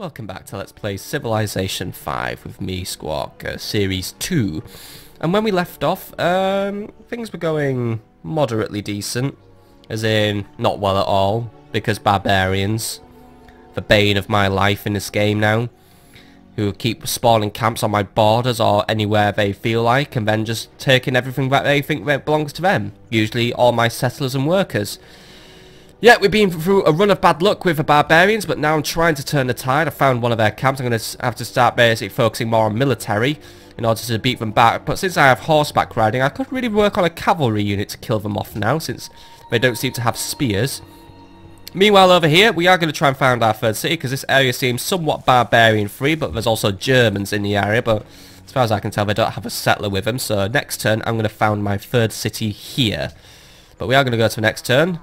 Welcome back to Let's Play Civilization 5 with me, Squawk, Series 2. And when we left off, things were going moderately decent. As in, not well at all, because Barbarians, the bane of my life in this game now, who keep spawning camps on my borders or anywhere they feel like, and then just taking everything that they think that belongs to them. Usually all my settlers and workers. Yeah, we've been through a run of bad luck with the Barbarians, but now I'm trying to turn the tide. I found one of their camps. I'm going to have to start basically focusing more on military in order to beat them back. But since I have horseback riding, I could really work on a cavalry unit to kill them off now, since they don't seem to have spears. Meanwhile, over here, we are going to try and find our third city, because this area seems somewhat barbarian-free, but there's also Germans in the area, but as far as I can tell, they don't have a settler with them. So next turn, I'm going to found my third city here. But we are going to go to the next turn.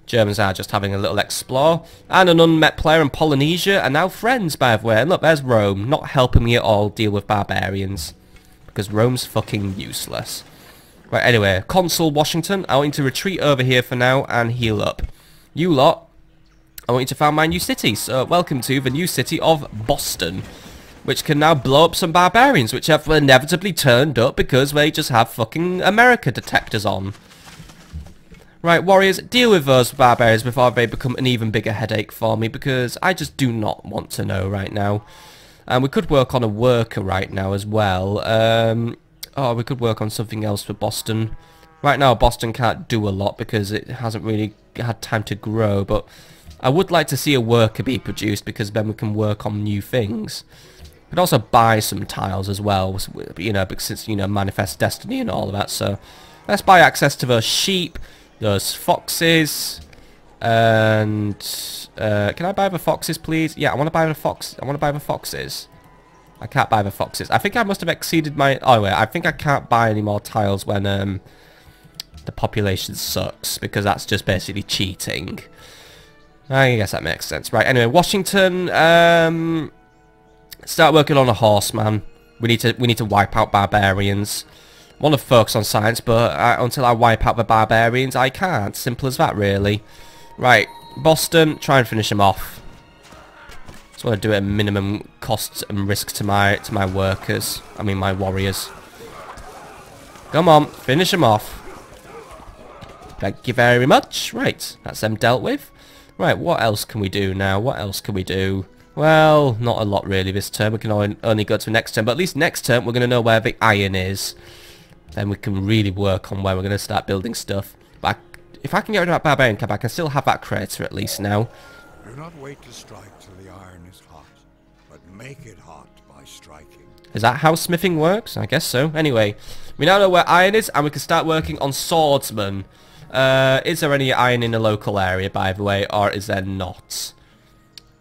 Germans are just having a little explore. And an unmet player in Polynesia are now friends, by the way. And look, there's Rome, not helping me at all deal with barbarians. Because Rome's fucking useless. Right, anyway, Consul Washington, I want you to retreat over here for now and heal up. You lot, I want you to found my new city. So, welcome to the new city of Boston. Which can now blow up some barbarians, which have inevitably turned up because they just have fucking America detectors on. Right, warriors, deal with those barbarians before they become an even bigger headache for me, because I just do not want to know right now. And we could work on a worker right now as well. Oh, we could work on something else for Boston. Right now, Boston can't do a lot because it hasn't really had time to grow, but I would like to see a worker be produced, because then we can work on new things. We could also buy some tiles as well, you know, since, you know, manifest destiny and all of that, so let's buy access to those sheep. Those foxes, and can I buy the foxes, please? Yeah, I want to buy the fox. I want to buy the foxes. I can't buy the foxes. I think I must have exceeded my. Oh wait, I think I can't buy any more tiles when the population sucks, because that's just basically cheating. I guess that makes sense, right? Anyway, Washington, start working on a horse, man. We need to wipe out barbarians. I want to focus on science, but until I wipe out the barbarians, I can't. Simple as that, really. Right, Boston, try and finish them off. Just want to do it at minimum cost and risk to my workers. I mean, my warriors. Come on, finish them off. Thank you very much. Right, that's them dealt with. Right, what else can we do now? What else can we do? Well, not a lot really this turn. We can only go to next turn, but at least next turn we're going to know where the iron is. Then we can really work on where we're going to start building stuff. But if I can get rid of that barbarian camp, I can still have that crater at least now. Do not wait to strike till the iron is hot, but make it hot by striking. Is that how smithing works? I guess so. Anyway, we now know where iron is, and we can start working on swordsmen. Is there any iron in the local area, by the way, or is there not?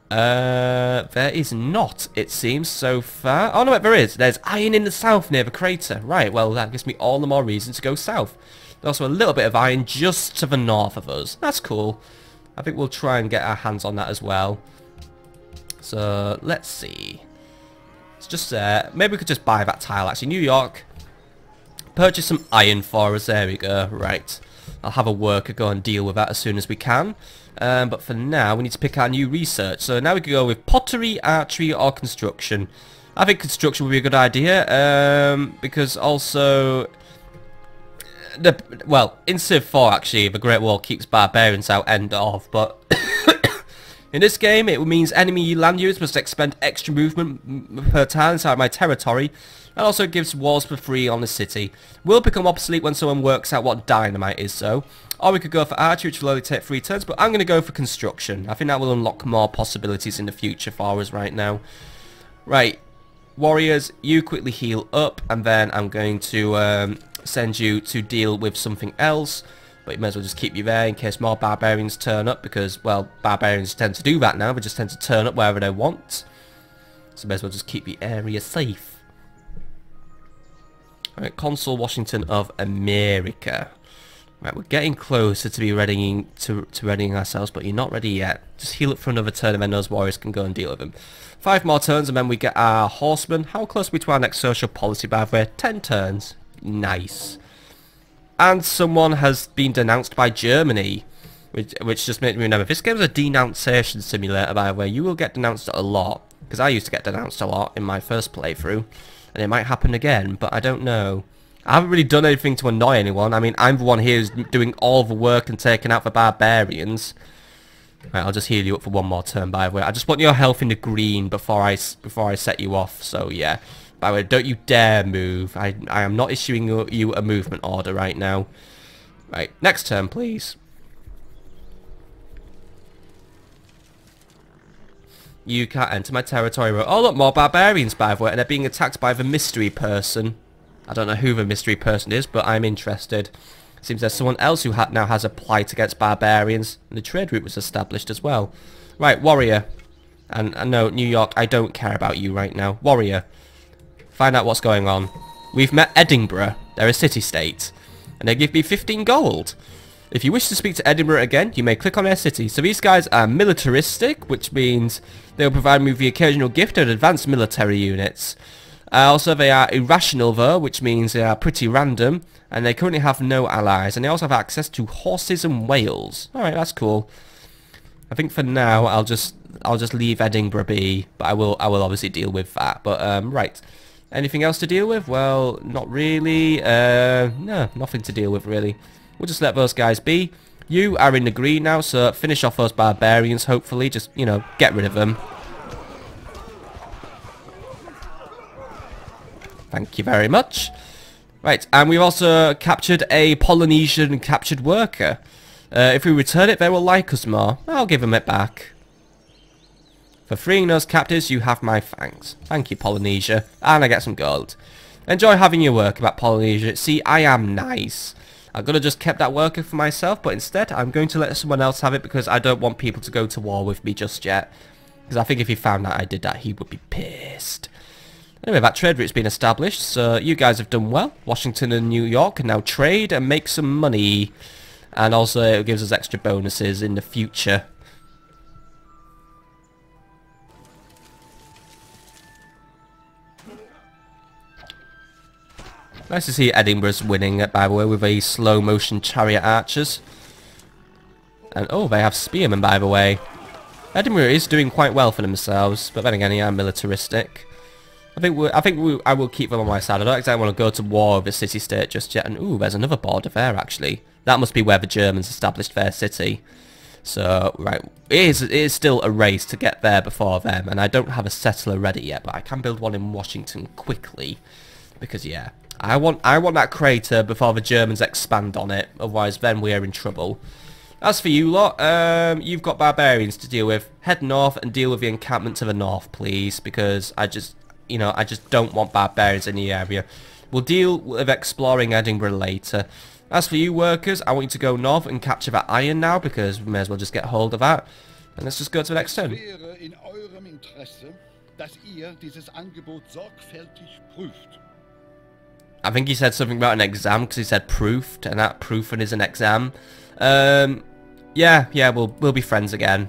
There is not, it seems, so far. Oh, no, there is. There's iron in the south near the crater. Right, well, that gives me all the more reason to go south. There's also a little bit of iron just to the north of us. That's cool. I think we'll try and get our hands on that as well. So, let's see. It's just there. Maybe we could just buy that tile, actually. New York. Purchase some iron for us. There we go. Right. I'll have a worker go and deal with that as soon as we can. But for now, we need to pick our new research. So now we can go with pottery, archery, or construction. I think construction would be a good idea, because also, well, in Civ 4 actually, the Great Wall keeps barbarians out end of, but in this game it means enemy land units must expend extra movement per turn inside my territory, and also gives wars for free on the city. Will become obsolete when someone works out what dynamite is, so. Or we could go for archery, which will only take 3 turns, but I'm going to go for construction. I think that will unlock more possibilities in the future for us right now. Right, warriors, you quickly heal up, and then I'm going to send you to deal with something else. But you may as well just keep you there in case more barbarians turn up, because, well, barbarians tend to do that now. They just tend to turn up wherever they want. So may as well just keep the area safe. Alright, Consul Washington of America. Right, we're getting closer to be readying ourselves, but you're not ready yet. Just heal up for another turn, and then those warriors can go and deal with them. 5 more turns, and then we get our horsemen. How close are we to our next social policy, by the way? 10 turns. Nice. And someone has been denounced by Germany, which just made me remember. This game is a denunciation simulator, by the way. You will get denounced a lot. Because I used to get denounced a lot in my first playthrough. And it might happen again, but I don't know. I haven't really done anything to annoy anyone. I mean, I'm the one here who's doing all the work and taking out the barbarians. Right, I'll just heal you up for one more turn, by the way. I just want your health in the green before I set you off, so yeah. By the way, don't you dare move. I am not issuing you a movement order right now. Right, next turn, please. You can't enter my territory. Oh, look, more barbarians, by the way, and they're being attacked by the mystery person. I don't know who the mystery person is, but I'm interested. Seems there's someone else who now has a plight against barbarians, and the trade route was established as well. Right, warrior. And no, New York, I don't care about you right now. Warrior, find out what's going on. We've met Edinburgh. They're a city-state, and they give me 15 gold. If you wish to speak to Edinburgh again, you may click on their city. So these guys are militaristic, which means they'll provide me with the occasional gift of advanced military units. Also, they are irrational, though, which means they are pretty random, and they currently have no allies. And they also have access to horses and whales. All right, that's cool. I think for now, I'll just leave Edinburgh be, but I will obviously deal with that. But right, anything else to deal with? Well, not really. No, nothing to deal with really. We'll just let those guys be. You are in the green now, so finish off those barbarians, hopefully. Just, you know, get rid of them. Thank you very much. Right, and we've also captured a Polynesian captured worker. If we return it, they will like us more. I'll give them it back. For freeing those captives, you have my thanks. Thank you, Polynesia. And I get some gold. Enjoy having your work about Polynesia. See, I am nice. I could have just kept that worker for myself, but instead I'm going to let someone else have it because I don't want people to go to war with me just yet. Because I think if he found out I did that, he would be pissed. Anyway, that trade route's been established, so you guys have done well. Washington and New York can now trade and make some money. And also it gives us extra bonuses in the future. Nice to see Edinburgh's winning, by the way, with a slow-motion chariot archers. And, oh, they have spearmen, by the way. Edinburgh is doing quite well for themselves, but then again, they are militaristic. I will keep them on my side. I don't exactly want to go to war with the city-state just yet. And, ooh, there's another border there, actually. That must be where the Germans established their city. So, right, it is still a race to get there before them, and I don't have a settler ready yet, but I can build one in Washington quickly. Because, yeah. I want that crater before the Germans expand on it, otherwise then we are in trouble. As for you lot, you've got barbarians to deal with. Head north and deal with the encampment to the north, please, because I just don't want barbarians in the area. We'll deal with exploring Edinburgh later. As for you workers, I want you to go north and capture that iron now, because we may as well just get hold of that. And let's just go to the next turn. I think he said something about an exam because he said proofed, and that proofing is an exam. Yeah, we'll be friends again.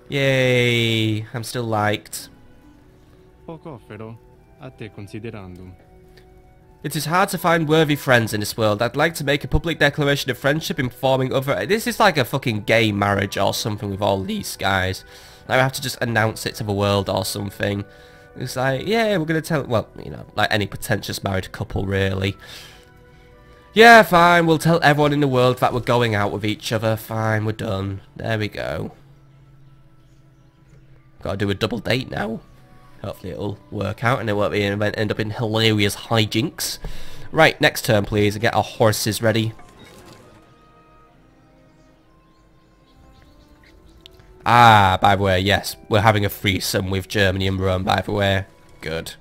Yay! I'm still liked. It is hard to find worthy friends in this world. I'd like to make a public declaration of friendship informing other... This is like a fucking gay marriage or something with all these guys. I have to just announce it to the world or something. It's like, yeah, we're going to tell... Well, you know, like any pretentious married couple, really. Yeah, fine, we'll tell everyone in the world that we're going out with each other. Fine, we're done. There we go. Gotta do a double date now. Hopefully it'll work out and it won't end up in hilarious hijinks. Right, next turn, please, and get our horses ready. Ah, by the way, yes, we're having a threesome with Germany and Rome, by the way. Good.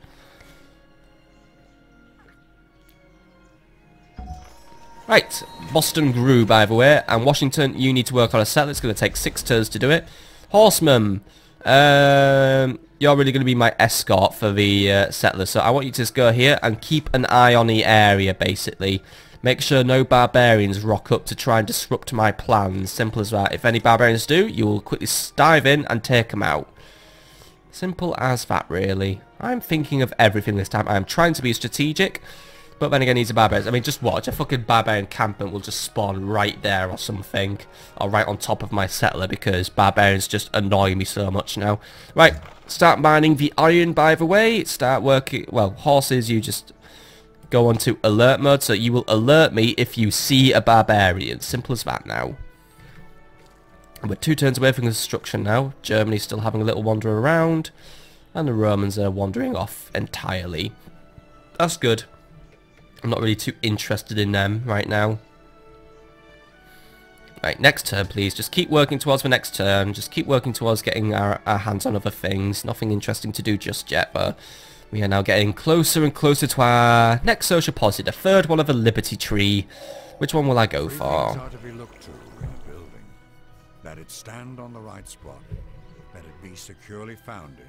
Right, Boston grew, by the way, and Washington, you need to work on a settler. It's going to take 6 turns to do it. Horseman, you're really going to be my escort for the settler, so I want you to just go here and keep an eye on the area, basically. Make sure no barbarians rock up to try and disrupt my plans. Simple as that. If any barbarians do, you will quickly dive in and take them out. Simple as that, really. I'm thinking of everything this time. I am trying to be strategic. But then again, he's a barbarian. I mean, just watch. A fucking barbarian encampment will just spawn right there or something. Or right on top of my settler, because barbarians just annoy me so much now. Right, start mining the iron, by the way. Start working... Well, horses, you just go on to alert mode, so you will alert me if you see a barbarian. Simple as that now. We're 2 turns away from destruction now. Germany's still having a little wander around. And the Romans are wandering off entirely. That's good. I'm not really too interested in them right now. Right, next turn please. Just keep working towards the next turn. Just keep working towards getting our hands on other things. Nothing interesting to do just yet, but we are now getting closer and closer to our next social policy. The third one of the Liberty Tree. Which one will I go for? Let it stand on the right spot. Let it be securely founded.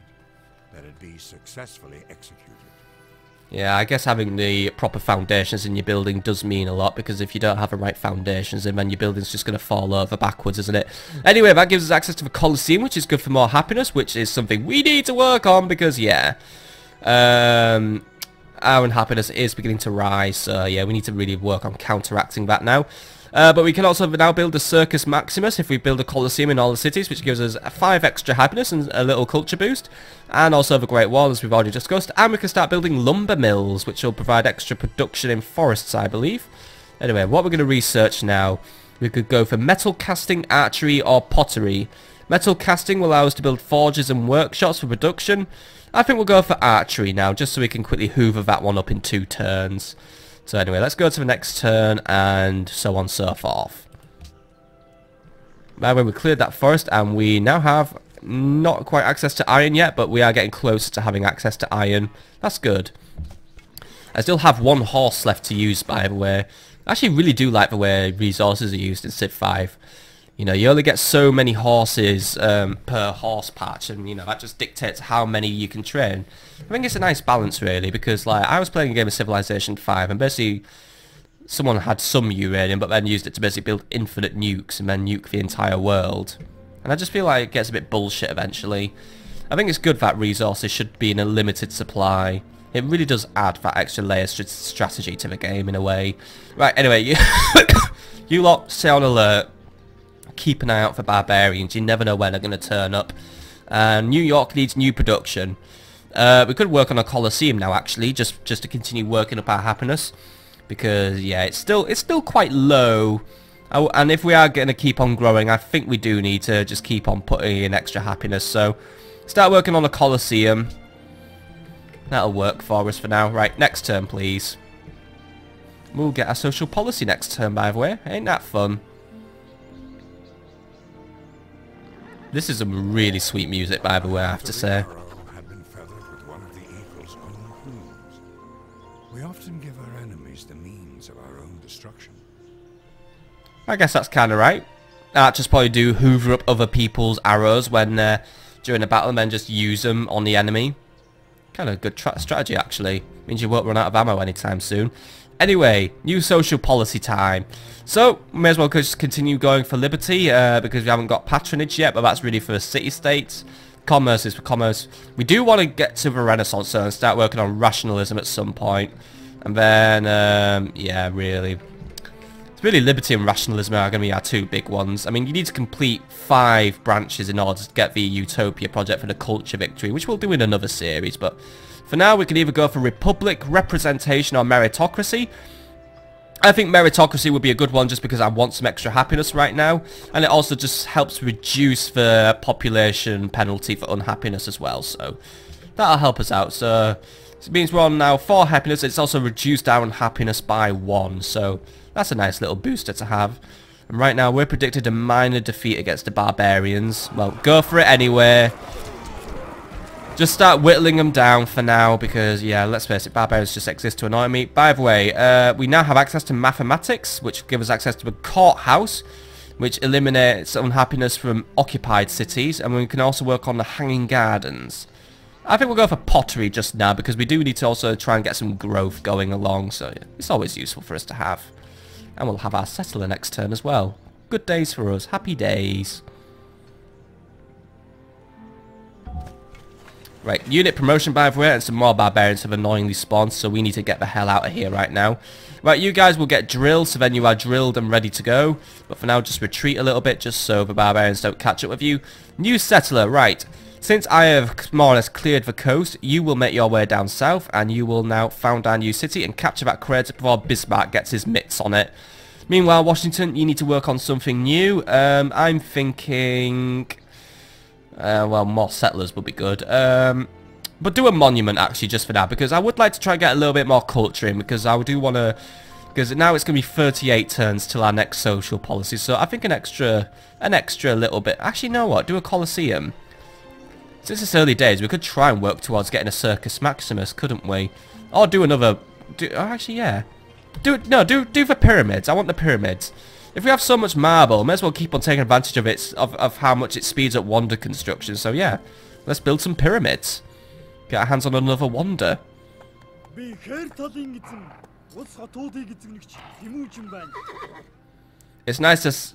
Let it be successfully executed. Yeah, I guess having the proper foundations in your building does mean a lot, because if you don't have the right foundations, then your building's just going to fall over backwards, isn't it? Anyway, that gives us access to the Colosseum, which is good for more happiness, which is something we need to work on, because, yeah, our unhappiness is beginning to rise, so, yeah, we need to really work on counteracting that now. But we can also now build a Circus Maximus if we build a Colosseum in all the cities, which gives us 5 extra happiness and a little culture boost. And also the Great Wall, as we've already discussed. And we can start building lumber mills, which will provide extra production in forests, I believe. Anyway, what we're going to research now, we could go for metal casting, archery, or pottery. Metal casting will allow us to build forges and workshops for production. I think we'll go for archery now, just so we can quickly hoover that one up in 2 turns. So anyway, let's go to the next turn, and so on and so forth. By the way, we cleared that forest, and we now have not quite access to iron yet, but we are getting closer to having access to iron. That's good. I still have 1 horse left to use, by the way. I actually really do like the way resources are used in Civ 5. You know, you only get so many horses per horse patch, and, you know, that just dictates how many you can train. I think it's a nice balance, really, because, like, I was playing a game of Civilization 5, and basically someone had some uranium, but then used it to basically build infinite nukes and then nuke the entire world. And I just feel like it gets a bit bullshit eventually. I think it's good that resources should be in a limited supply. It really does add that extra layer strategy to the game, in a way. Right, anyway, you lot stay on alert. Keep an eye out for barbarians. You never know when they're going to turn up. New York needs new production. We could work on a Colosseum now, actually, just to continue working up our happiness, because yeah, it's still quite low. And if we are going to keep on growing, I think we do need to just keep on putting in extra happiness. So start working on a Colosseum. That'll work for us for now. Right, next turn, please. We'll get our social policy next turn, by the way. Ain't that fun? This is some really sweet music, by the way, I have to say. Had been feathered with one of the eagle's own plumes. We often give our enemies the means of our own destruction. I guess that's kind of right. Archers probably do hoover up other people's arrows when during a battle, and then just use them on the enemy. Kind of a good strategy, actually. Means you won't run out of ammo anytime soon. Anyway, new social policy time. So, we may as well just continue going for liberty, because we haven't got patronage yet, but that's really for city-states. Commerce is for commerce. We do want to get to the Renaissance, so, and start working on rationalism at some point. And then, yeah, really. It's really liberty and rationalism are going to be our 2 big ones. I mean, you need to complete 5 branches in order to get the Utopia project for the culture victory, which we'll do in another series, but for now, we can either go for Republic, Representation, or Meritocracy. I think Meritocracy would be a good one just because I want some extra happiness right now. And it also just helps reduce the population penalty for unhappiness as well. So that'll help us out. So it means we're on now 4 happiness. It's also reduced our unhappiness by 1. So that's a nice little booster to have. And right now, we're predicted a minor defeat against the Barbarians. Well, go for it anyway. Just start whittling them down for now, because, yeah, let's face it, barbarians just exist to annoy me. By the way, we now have access to mathematics, which gives us access to a courthouse, which eliminates unhappiness from occupied cities, and we can also work on the hanging gardens. I think we'll go for pottery just now, because we do need to also try and get some growth going along, so yeah, it's always useful for us to have. And we'll have our settler next turn as well. Good days for us. Happy days. Right, unit promotion by the way, and some more barbarians have annoyingly spawned, so we need to get the hell out of here right now. Right, you guys will get drilled, so then you are drilled and ready to go. But for now, just retreat a little bit, just so the barbarians don't catch up with you. New settler, right. Since I have more or less cleared the coast, you will make your way down south, and you will now found our new city and capture that crater before Bismarck gets his mitts on it. Meanwhile, Washington, you need to work on something new. I'm thinking... well, more settlers would be good. But do a monument, actually, just for now, because I would like to try and get a little bit more culture in, because I do want to... Because now it's going to be 38 turns till our next social policy, so I think an extra little bit... Actually, you know what? Do a Colosseum. Since it's early days, we could try and work towards getting a Circus Maximus, couldn't we? Or do another... actually, yeah. Do the pyramids. I want the pyramids. If we have so much marble, may as well keep on taking advantage of it, of how much it speeds up wonder construction. So yeah, let's build some pyramids. Get our hands on another wonder. It's nice just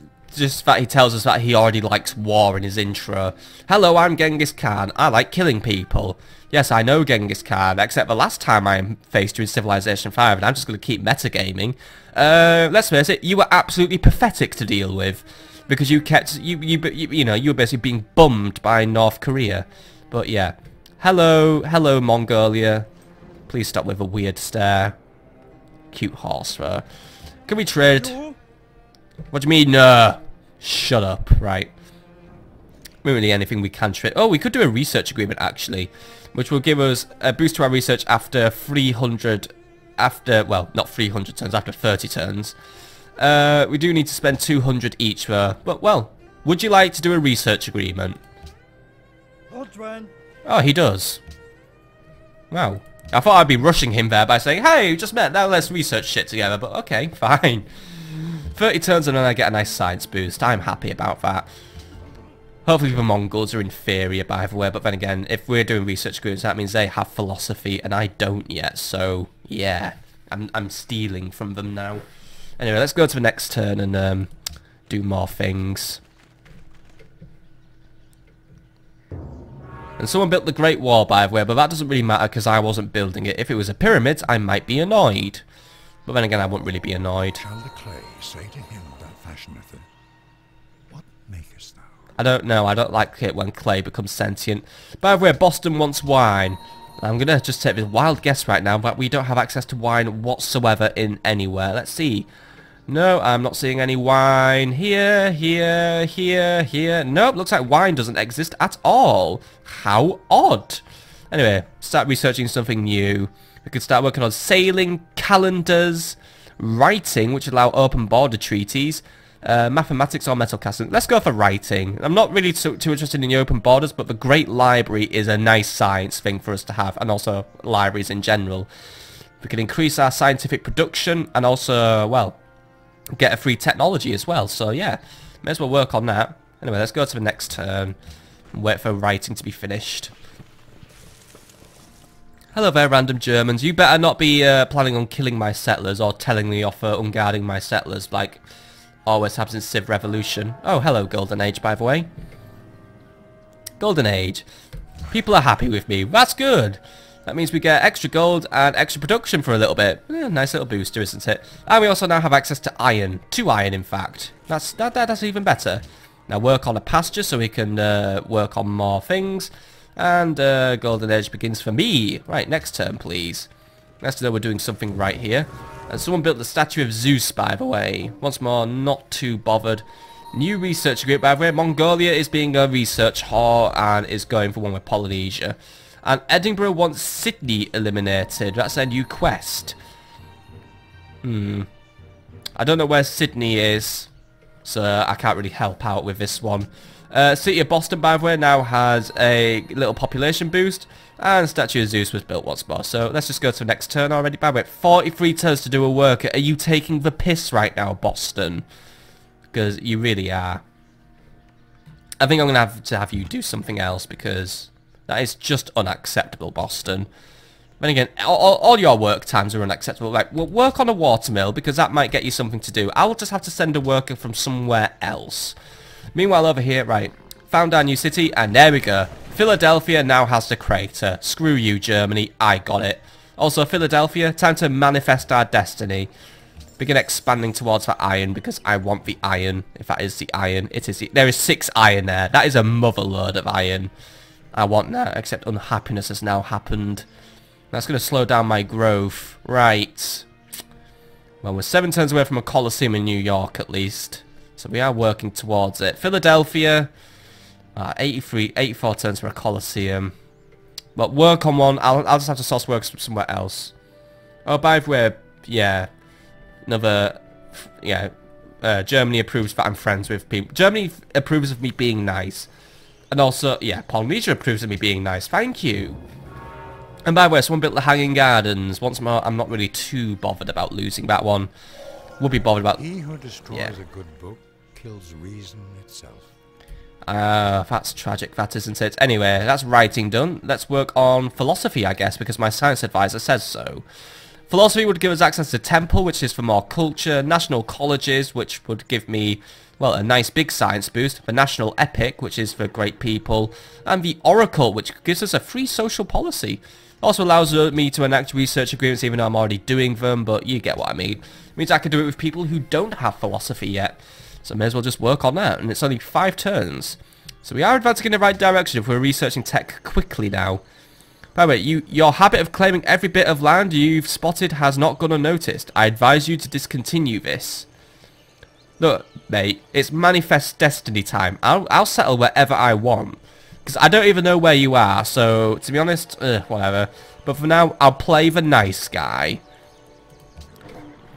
that he tells us that he already likes war in his intro. Hello, I'm Genghis Khan. I like killing people. Yes, I know Genghis Khan, except the last time I faced you in Civilization 5, and I'm just going to keep metagaming. Let's face it, you were absolutely pathetic to deal with, because you kept, you know, you were basically being bummed by North Korea. But yeah, hello Mongolia. Please stop with a weird stare. Cute horse fur. Can we trade? What do you mean, no? Shut up, right. Not really anything we can trade. Oh, we could do a research agreement, actually, which will give us a boost to our research after 300... well, not 300 turns, after 30 turns. We do need to spend 200 each for... But, well, would you like to do a research agreement? Oh, he does. Wow. I thought I'd be rushing him there by saying, hey, we just met, now let's research shit together. But, okay, fine. 30 turns and then I get a nice science boost. I'm happy about that. Hopefully the Mongols are inferior, by the way, but then again, if we're doing research agreements, that means they have philosophy, and I don't yet, so, yeah. I'm stealing from them now. Anyway, let's go to the next turn and do more things. And someone built the Great Wall, by the way, but that doesn't really matter because I wasn't building it. If it was a pyramid, I might be annoyed. But then again, I wouldn't really be annoyed. Tell the clay, say to him that fashioneth it. What makest thou? I don't know, I don't like it when clay becomes sentient. By the way, Boston wants wine. I'm going to just take this wild guess right now, but we don't have access to wine whatsoever in anywhere. Let's see. No, I'm not seeing any wine. Here. Nope, looks like wine doesn't exist at all. How odd. Anyway, start researching something new. We could start working on sailing, calendars, writing, which allow open border treaties, mathematics or metal casting. Let's go for writing. I'm not really too interested in the open borders, but the Great Library is a nice science thing for us to have, and also libraries in general. We can increase our scientific production and also, well, get a free technology as well. So yeah, may as well work on that. Anyway, let's go to the next turn and wait for writing to be finished. Hello there, random Germans. You better not be planning on killing my settlers or telling me off for unguarding my settlers like always happens in Civ Revolution. Oh, hello, Golden Age, by the way. Golden Age. People are happy with me. That's good. That means we get extra gold and extra production for a little bit. Nice little booster, isn't it? And we also now have access to iron. 2 iron, in fact. That's even better. Now work on a pasture so we can work on more things. And Golden Age begins for me. Right, next turn, please. Nice to know we're doing something right here. And someone built the statue of Zeus, by the way. Once more, not too bothered. New research group, by the way. Mongolia is being a research whore and is going for one with Polynesia. And Edinburgh wants Sydney eliminated. That's their new quest. I don't know where Sydney is, so I can't really help out with this one. City of Boston, by the way, now has a little population boost, and Statue of Zeus was built once more. So let's just go to the next turn already. By the way, 43 turns to do a worker. Are you taking the piss right now, Boston? Because you really are. I think I'm going to have you do something else, because that is just unacceptable, Boston. Then again, all your work times are unacceptable. Like, we'll work on a watermill, because that might get you something to do. I'll just have to send a worker from somewhere else. Meanwhile, over here, right, found our new city, and there we go. Philadelphia now has the crater. Screw you, Germany. I got it. Also, Philadelphia, time to manifest our destiny. Begin expanding towards the iron because I want the iron. If that is the iron, it is the... There is 6 iron there. That is a motherload of iron. I want that, except unhappiness has now happened. That's going to slow down my growth. Right. Well, we're 7 turns away from a Colosseum in New York, at least. So we are working towards it. Philadelphia... 84 turns for a Colosseum. But work on one. I'll just have to source work somewhere else. Oh, by the way, yeah. Another... Yeah. Germany approves that I'm friends with people. Germany approves of me being nice. And also, yeah, Polynesia approves of me being nice. Thank you. And by the way, someone built the Hanging Gardens. Once more, I'm not really too bothered about losing that one. We'll be bothered about... He who destroys a good book kills reason itself. That's tragic, that isn't it? Anyway, that's writing done. Let's work on philosophy, I guess, because my science advisor says so. Philosophy would give us access to Temple, which is for more culture, national colleges, which would give me, well, a nice big science boost, the national epic, which is for great people, and the oracle, which gives us a free social policy. Also allows me to enact research agreements even though I'm already doing them, but you get what I mean. It means I can do it with people who don't have philosophy yet. So I may as well just work on that, and it's only 5 turns. So we are advancing in the right direction if we're researching tech quickly now. By the way, your habit of claiming every bit of land you've spotted has not gone unnoticed. I advise you to discontinue this. Look, mate, it's manifest destiny time. I'll settle wherever I want. Because I don't even know where you are, so to be honest, whatever. But for now, I'll play the nice guy.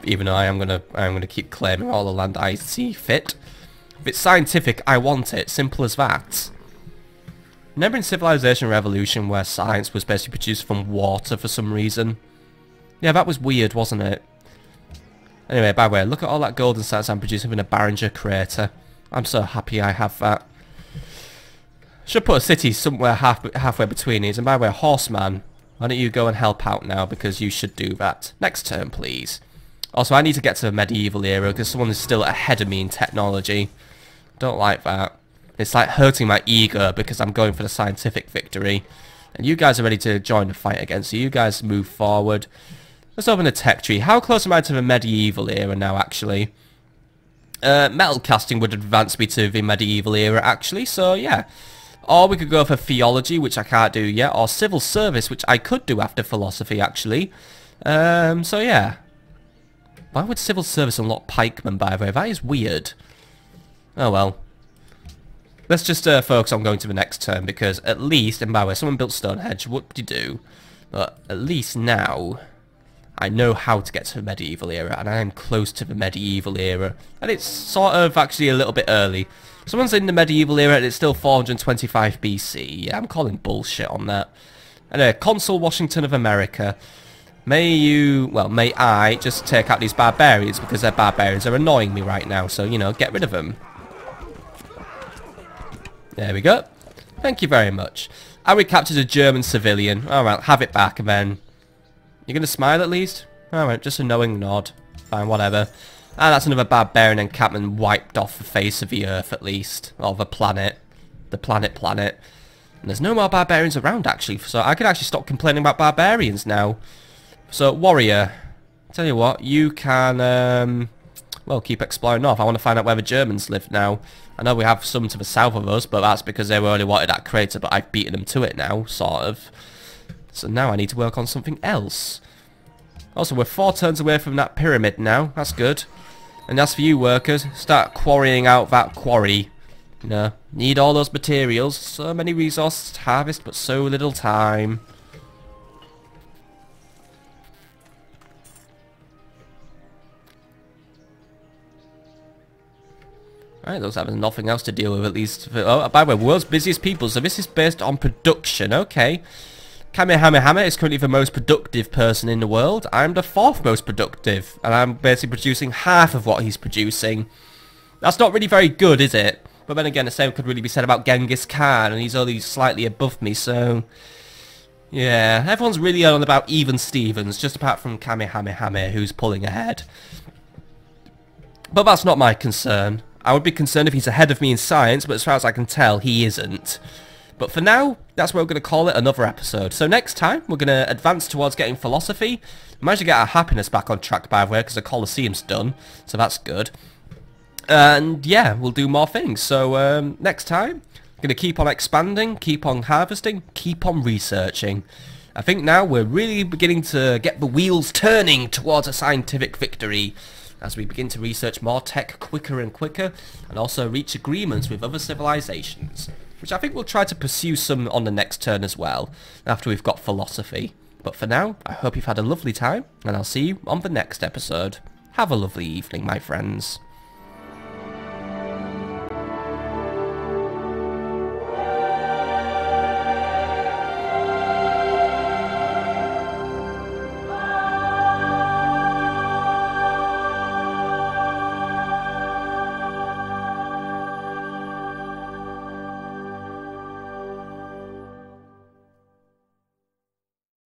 Even though I am gonna keep claiming all the land I see fit. If it's scientific, I want it. Simple as that. Remember in Civilization Revolution where science was basically produced from water for some reason? Yeah, that was weird, wasn't it? Anyway, by the way, look at all that golden science I'm producing in a Barringer crater. I'm so happy I have that. Should put a city somewhere halfway between these. And by the way, Horseman, why don't you go and help out now, because you should do that. Next turn, please. Also, I need to get to the medieval era because someone is still ahead of me in technology. Don't like that. It's like hurting my ego because I'm going for the scientific victory. And you guys are ready to join the fight again, so you guys move forward. Let's open a tech tree. How close am I to the medieval era now, actually? Metal casting would advance me to the medieval era, actually, so yeah. Or we could go for theology, which I can't do yet, or civil service, which I could do after philosophy, actually. So yeah. Why would civil service unlock pikemen, by the way? That is weird. Oh well. Let's just focus on going to the next turn, because at least, and by the way, someone built Stonehenge, what did you do? But at least now, I know how to get to the medieval era, and I am close to the medieval era. And it's sort of actually a little bit early. Someone's in the medieval era and it's still 425 BC. Yeah, I'm calling bullshit on that. Anyway, Consul Washington of America. May I just take out these barbarians, because their barbarians are annoying me right now, so, you know, get rid of them. There we go. Thank you very much. And we captured a German civilian. Alright, have it back, and then... You're going to smile at least? Alright, just a knowing nod. Fine, whatever. And that's another barbarian encampment wiped off the face of the earth, at least. Or the planet. The planet. And there's no more barbarians around, actually, so I could actually stop complaining about barbarians now. So, warrior, tell you what, you can, well, keep exploring north. I want to find out where the Germans live now. I know we have some to the south of us, but that's because they were only wanted that crater, but I've beaten them to it now, sort of. So now I need to work on something else. Also, we're 4 turns away from that pyramid now. That's good. And as for you workers, start quarrying out that quarry. You know, need all those materials. So many resources to harvest, but so little time. Right, those have nothing else to deal with, at least. Oh, by the way, world's busiest people, so this is based on production, okay. Kamehameha is currently the most productive person in the world. I'm the 4th most productive, and I'm basically producing half of what he's producing. That's not really very good, is it? But then again, the same could really be said about Genghis Khan, and he's only slightly above me, so... Yeah, everyone's really on about even Stevens, just apart from Kamehameha, who's pulling ahead. But that's not my concern. I would be concerned if he's ahead of me in science, but as far as I can tell, he isn't. But for now, that's where we're going to call it another episode. So next time, we're going to advance towards getting philosophy. We managed to get our happiness back on track, by the way, because the Colosseum's done. So that's good. And yeah, we'll do more things. So next time, we're going to keep on expanding, keep on harvesting, keep on researching. I think now we're really beginning to get the wheels turning towards a scientific victory as we begin to research more tech quicker and quicker, and also reach agreements with other civilizations, which I think we'll try to pursue some on the next turn as well, after we've got philosophy. But for now, I hope you've had a lovely time, and I'll see you on the next episode. Have a lovely evening, my friends.